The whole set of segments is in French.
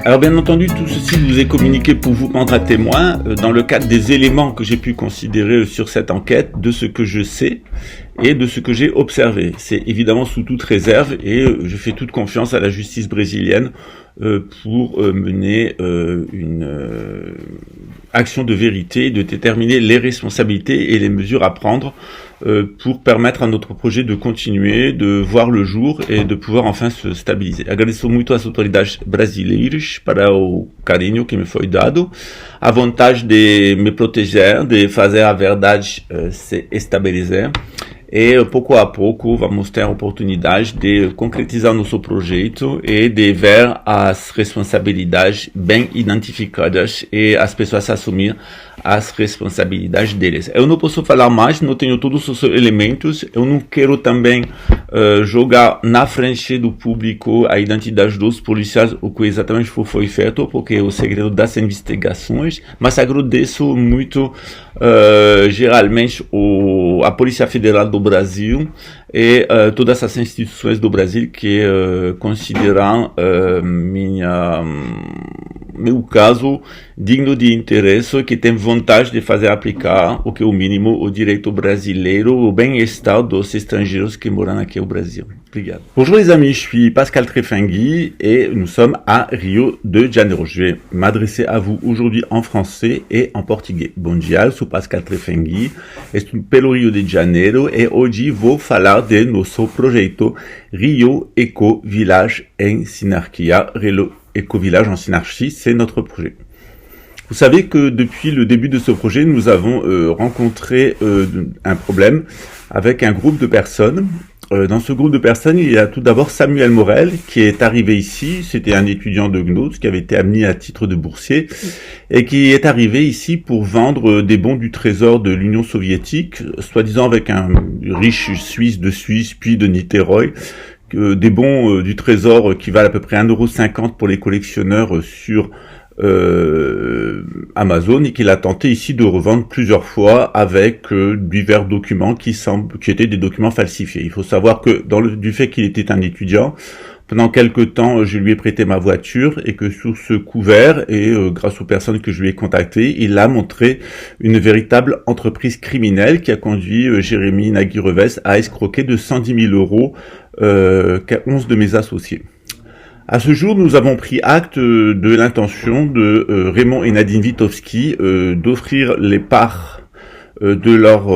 Alors bien entendu, tout ceci vous est communiqué pour vous prendre à témoin dans le cadre des éléments que j'ai pu considérer sur cette enquête, de ce que je sais et de ce que j'ai observé. C'est évidemment sous toute réserve et je fais toute confiance à la justice brésilienne pour mener une action de vérité, de déterminer les responsabilités et les mesures à prendre pour permettre à notre projet de continuer, de voir le jour et de pouvoir enfin se stabiliser. Agradeço muito às autoridades brasileiras para o carinho que me foi dado, a vontade de me proteger, de fazer a verdade se estabelecer. E pouco a pouco vamos ter a oportunidade de concretizar nosso projeto e de ver as responsabilidades bem identificadas e as pessoas assumir as responsabilidades deles. Eu não posso falar mais, não tenho todos os elementos, eu não quero também jogar na frente do público a identidade dos policiais, o que exatamente foi feito, porque é o segredo das investigações, mas agradeço muito geralmente a Polícia Federal do Brasil e todas as instituições do Brasil que consideram meu caso digno de interesse, que tem vontade de fazer aplicar o que é o mínimo o direito brasileiro, o bem-estar dos estrangeiros qui moram aqui au Brasil. Obrigado. Bonjour les amis, je suis Pascal Trefengui et nous sommes à Rio de Janeiro. Je vais m'adresser à vous aujourd'hui en français et en portugais. Bom dia, eu sou Pascal Trefengui, estou pelo Rio de Janeiro e hoje vou falar de nosso projeto Rio Eco Village em Sinarquia. Rio Eco Village en Sinarchie, c'est notre projet. Vous savez que depuis le début de ce projet, nous avons rencontré un problème avec un groupe de personnes. Dans ce groupe de personnes, il y a tout d'abord Samuel Morel qui est arrivé ici. C'était un étudiant de GNOS qui avait été amené à titre de boursier et qui est arrivé ici pour vendre des bons du trésor de l'Union soviétique, soi-disant avec un riche Suisse de Suisse puis de Niterói. Des bons du trésor qui valent à peu près 1,50 € pour les collectionneurs sur Amazon et qu'il a tenté ici de revendre plusieurs fois avec divers documents qui étaient des documents falsifiés. Il faut savoir que du fait qu'il était un étudiant, pendant quelque temps, je lui ai prêté ma voiture et que sous ce couvert et grâce aux personnes que je lui ai contactées, il a montré une véritable entreprise criminelle qui a conduit Jérémy Nagui-Revesz à escroquer de 110 000 € 11 de mes associés. À ce jour, nous avons pris acte de l'intention de Raymond et Nadine Witowski d'offrir les parts de leur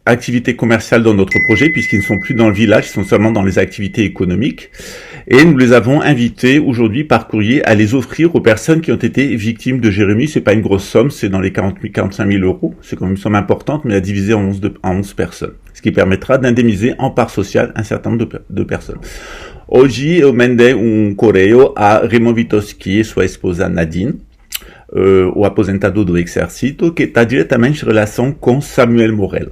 activités commerciales dans notre projet, puisqu'ils ne sont plus dans le village, ils sont seulement dans les activités économiques. Et nous les avons invités aujourd'hui par courrier à les offrir aux personnes qui ont été victimes de Jérémy. C'est pas une grosse somme, c'est dans les 45 000 €. C'est quand même une somme importante, mais à diviser en 11 personnes. Ce qui permettra d'indemniser en part sociale un certain nombre de personnes. Hoje eu mandei correio a Raymond Witowski e sua esposa Nadine, o aposentado do Exército, que está diretamente em relação com Samuel Morel.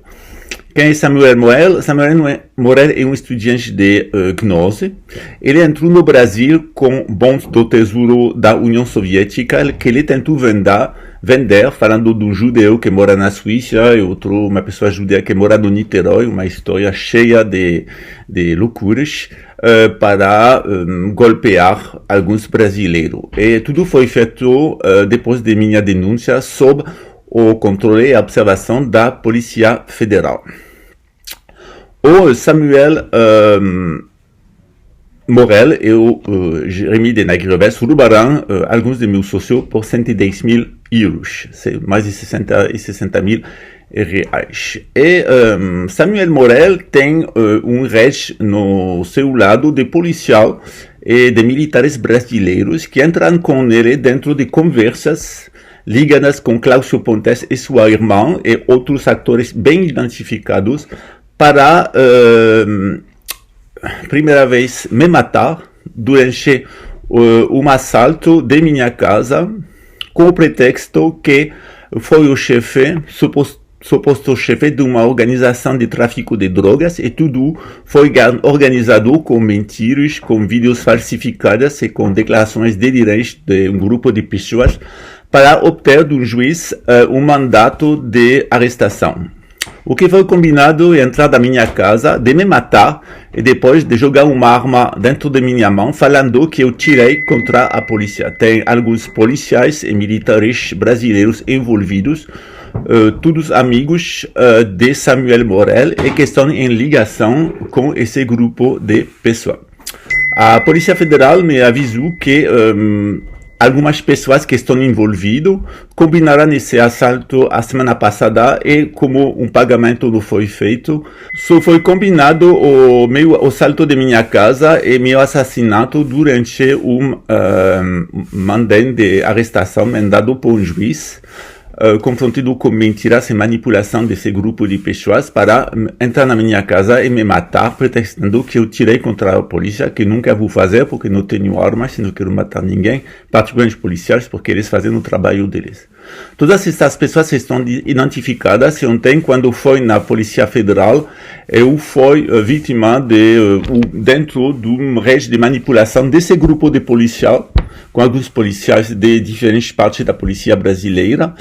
Quem é Samuel Morel? Samuel Morel é um estudante de Gnose. Ele entrou no Brasil com bons do tesouro da União Soviética que ele tentou vender, falando de um judeu que mora na Suíça e uma pessoa judia que mora no Niterói, uma história cheia de loucuras para golpear alguns brasileiros. E tudo foi feito depois de minha denúncia sob o controle e a observação da Polícia Federal. O Samuel Morel e o Jérémy Nagui-Revesz roubaram alguns de meus sócios por 110 000 €, mais de 60 mil reais. E Samuel Morel tem rede no seu lado de policial e de militares brasileiros que entram com ele dentro de conversas ligadas com Cláudio Pontes e sua irmã e outros atores bem identificados para primeira vez me matar durante assalto de minha casa com o pretexto que foi o chefe, suposto chefe de uma organização de tráfico de drogas e tudo foi organizado com mentiras, com vídeos falsificados e com declarações delirantes de um grupo de pessoas para obter do juiz um mandato de arrestação. O que foi combinado é entrar da minha casa, de me matar e depois de jogar uma arma dentro de minha mão, falando que eu tirei contra a polícia. Tem alguns policiais e militares brasileiros envolvidos, todos amigos de Samuel Morel e que estão em ligação com esse grupo de pessoas. A Polícia Federal me avisou que algumas pessoas que estão envolvidas combinaram esse assalto a semana passada e como um pagamento não foi feito, só foi combinado o meu assalto de minha casa e meu assassinato durante mandado de arrestação mandado por um juiz, confrontado com mentiras e manipulação desse grupo de pessoas para entrar na minha casa e me matar, pretextando que eu tirei contra a polícia, que nunca vou fazer porque não tenho armas e não quero matar ninguém, particularmente policiais, porque eles fazem o trabalho deles. Todas essas pessoas estão identificadas e ontem, quando foi na Polícia Federal, eu fui vítima dentro de rede de manipulação desse grupo de policial, com alguns policiais de diferentes partes da polícia brasileira,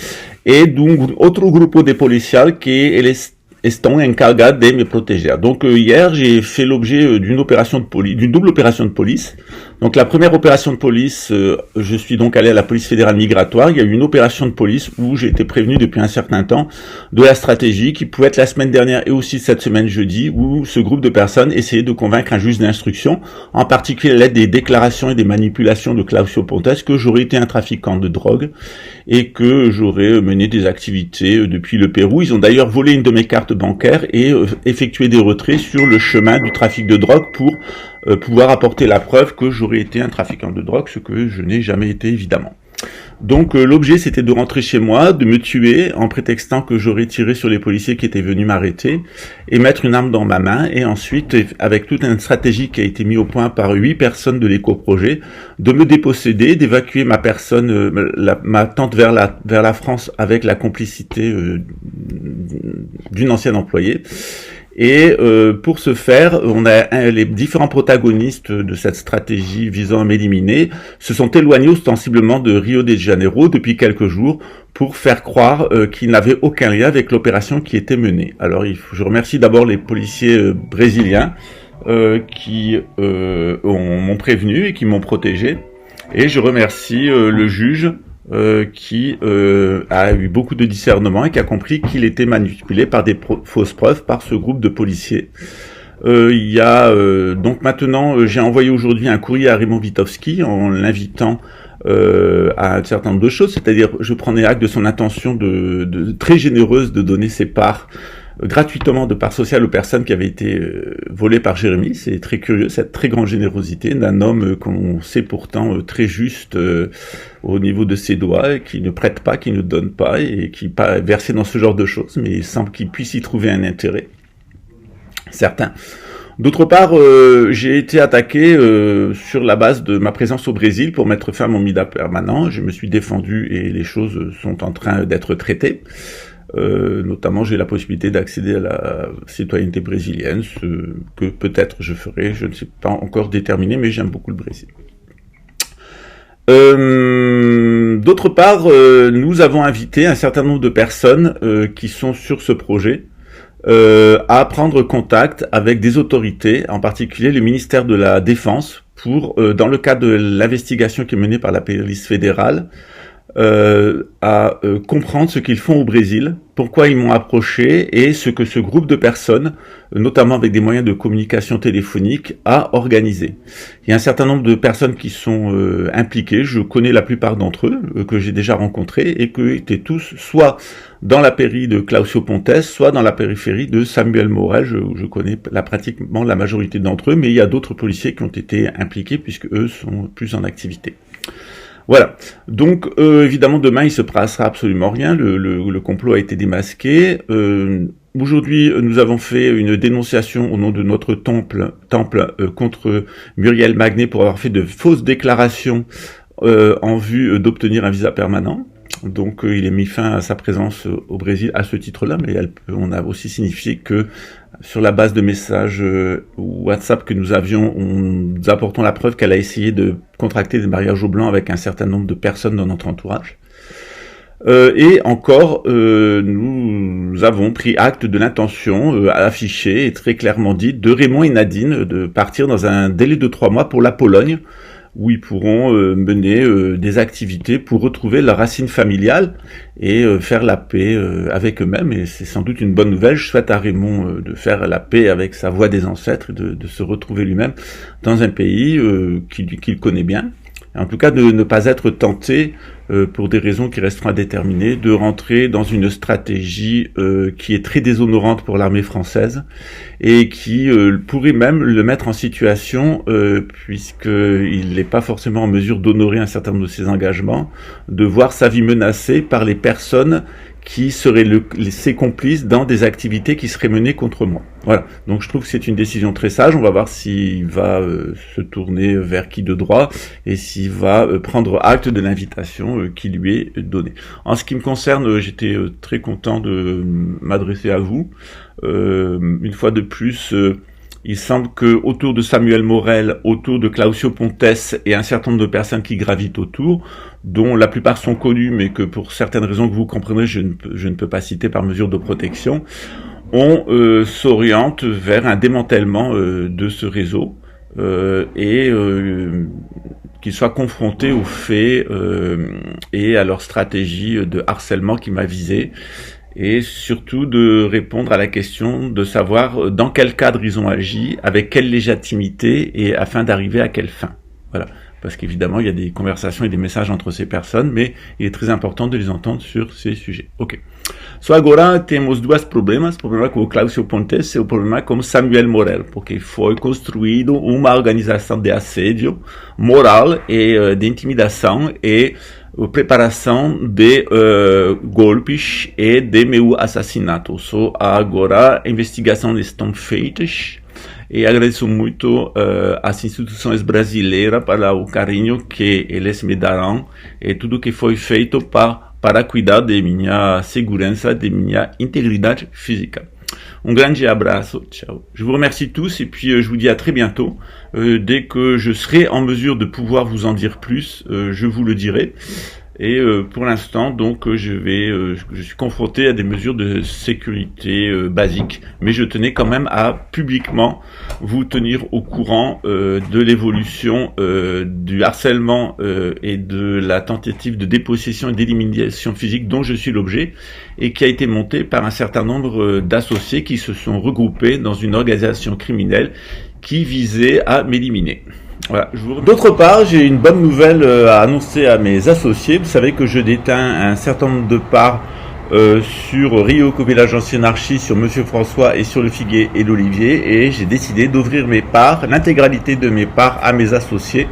e de outro grupo de policiais que eles estão encarregados de me protéger. Donc hier, j'ai fait l'objet d'une opération de police, d'une double opération de police. Donc la première opération de police, je suis donc allé à la police fédérale migratoire. Il y a eu une opération de police où j'ai été prévenu depuis un certain temps de la stratégie qui pouvait être la semaine dernière et aussi cette semaine jeudi, où ce groupe de personnes essayait de convaincre un juge d'instruction, en particulier à l'aide des déclarations et des manipulations de Claudio Pontes, que j'aurais été un trafiquant de drogue et que j'aurais mené des activités depuis le Pérou. Ils ont d'ailleurs volé une de mes cartes bancaires et effectué des retraits sur le chemin du trafic de drogue pour pouvoir apporter la preuve que j'aurais été un trafiquant de drogue, ce que je n'ai jamais été évidemment. Donc l'objet c'était de rentrer chez moi, de me tuer en prétextant que j'aurais tiré sur les policiers qui étaient venus m'arrêter et mettre une arme dans ma main et ensuite avec toute une stratégie qui a été mise au point par 8 personnes de l'éco-projet, de me déposséder, d'évacuer ma personne, ma tante vers la France avec la complicité d'une ancienne employée. Et pour ce faire, on a les différents protagonistes de cette stratégie visant à m'éliminer se sont éloignés ostensiblement de Rio de Janeiro depuis quelques jours pour faire croire qu'ils n'avaient aucun lien avec l'opération qui était menée. Alors je remercie d'abord les policiers brésiliens qui m'ont prévenu et qui m'ont protégé. Et je remercie le juge qui a eu beaucoup de discernement et qui a compris qu'il était manipulé par des fausses preuves par ce groupe de policiers. Il y a donc maintenant, j'ai envoyé aujourd'hui un courrier à Raymond Witkowski en l'invitant à un certain nombre de choses, c'est-à-dire je prenais acte de son intention de très généreuse de donner ses parts gratuitement de parts sociales aux personnes qui avaient été volées par Jérémy. C'est très curieux, cette très grande générosité d'un homme qu'on sait pourtant très juste au niveau de ses doigts, qui ne prête pas, qui ne donne pas et qui n'est pas versé dans ce genre de choses, mais il semble qu'il puisse y trouver un intérêt certain. D'autre part, j'ai été attaqué sur la base de ma présence au Brésil pour mettre fin à mon MIDA permanent. Je me suis défendu et les choses sont en train d'être traitées. Notamment, j'ai la possibilité d'accéder à la citoyenneté brésilienne, ce que peut-être je ferai, je ne sais pas encore déterminé, mais j'aime beaucoup le Brésil. D'autre part, nous avons invité un certain nombre de personnes qui sont sur ce projet à prendre contact avec des autorités, en particulier le ministère de la Défense, pour, dans le cadre de l'investigation qui est menée par la police fédérale, à comprendre ce qu'ils font au Brésil, pourquoi ils m'ont approché et ce que ce groupe de personnes, notamment avec des moyens de communication téléphonique, a organisé. Il y a un certain nombre de personnes qui sont impliquées, je connais la plupart d'entre eux, que j'ai déjà rencontrés et qui étaient tous soit dans la périphérie de Claudio Pontes, soit dans la périphérie de Samuel Morel. Je connais pratiquement la majorité d'entre eux, mais il y a d'autres policiers qui ont été impliqués puisque eux sont plus en activité. Voilà. Donc, évidemment, demain, il se passera absolument rien. Le complot a été démasqué. Aujourd'hui, nous avons fait une dénonciation au nom de notre temple contre Muriel Magnet pour avoir fait de fausses déclarations en vue d'obtenir un visa permanent. Donc, il est mis fin à sa présence au Brésil à ce titre-là, mais on a aussi signifié que sur la base de messages WhatsApp que nous avions, nous apportons la preuve qu'elle a essayé de contracter des mariages au blanc avec un certain nombre de personnes dans notre entourage. Et encore, nous avons pris acte de l'intention affichée et très clairement dite de Raymond et Nadine de partir dans un délai de 3 mois pour la Pologne, où ils pourront mener des activités pour retrouver leur racine familiale et faire la paix avec eux-mêmes. Et c'est sans doute une bonne nouvelle. Je souhaite à Raymond de faire la paix avec sa voix des ancêtres, et de se retrouver lui-même dans un pays qu'il connaît bien. En tout cas, de ne pas être tenté, pour des raisons qui resteront à déterminer, de rentrer dans une stratégie qui est très déshonorante pour l'armée française et qui pourrait même le mettre en situation, puisqu'il n'est pas forcément en mesure d'honorer un certain nombre de ses engagements, de voir sa vie menacée par les personnes qui seraient ses complices dans des activités qui seraient menées contre moi. Voilà. Donc je trouve que c'est une décision très sage. On va voir s'il va se tourner vers qui de droit et s'il va prendre acte de l'invitation qui lui est donnée. En ce qui me concerne, j'étais très content de m'adresser à vous. Une fois de plus, il semble que autour de Samuel Morel, autour de Claudio Pontes et un certain nombre de personnes qui gravitent autour, dont la plupart sont connues, mais que pour certaines raisons que vous comprendrez, je ne peux pas citer par mesure de protection, on s'oriente vers un démantèlement de ce réseau et qu'ils soient confrontés aux faits et à leur stratégie de harcèlement qui m'a visé. Et surtout de répondre à la question de savoir dans quel cadre ils ont agi, avec quelle légitimité et afin d'arriver à quelle fin. Voilà. Parce qu'évidemment, il y a des conversations et des messages entre ces personnes, mais il est très important de les entendre sur ces sujets. Ok. So agora temos dois problemas. O problema com o Claudio Pontes e o problema com Samuel Morel, porque foi construído uma organização de assédio moral e de intimidação e preparação de golpes e de meu assassinato. So agora investigações estão feitas e agradeço muito às instituições brasileiras para o carinho que eles me darão e tudo que foi feito para cuidar de minha segurança, de minha integridade física. Un grande abraço, ciao. Je vous remercie tous et puis je vous dis à très bientôt. Dès que je serai en mesure de pouvoir vous en dire plus, je vous le dirai. Et pour l'instant, donc, je suis confronté à des mesures de sécurité basiques, mais je tenais quand même à publiquement vous tenir au courant de l'évolution du harcèlement et de la tentative de dépossession et d'élimination physique dont je suis l'objet et qui a été montée par un certain nombre d'associés qui se sont regroupés dans une organisation criminelle qui visait à m'éliminer. Voilà. D'autre part, j'ai une bonne nouvelle à annoncer à mes associés. Vous savez que je détiens un certain nombre de parts sur Rio Covillage Ancienne Archi, sur Monsieur François et sur le Figuier et l'Olivier, et j'ai décidé d'ouvrir mes parts, l'intégralité de mes parts à mes associés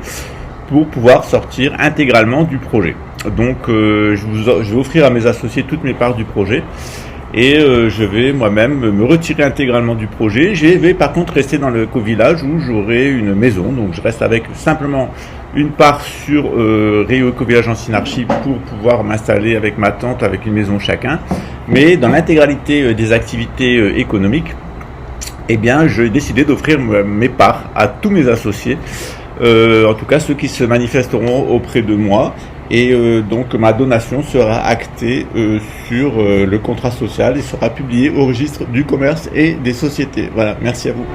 pour pouvoir sortir intégralement du projet. Donc je vais offrir à mes associés toutes mes parts du projet. Et je vais moi-même me retirer intégralement du projet. Je vais par contre rester dans le co-village où j'aurai une maison. Donc je reste avec simplement une part sur Rio Covillage en Synarchie pour pouvoir m'installer avec ma tante, avec une maison chacun. Mais dans l'intégralité des activités économiques, eh bien, j'ai décidé d'offrir mes parts à tous mes associés. En tout cas ceux qui se manifesteront auprès de moi. Et donc ma donation sera actée sur le contrat social et sera publiée au registre du commerce et des sociétés. Voilà, merci à vous.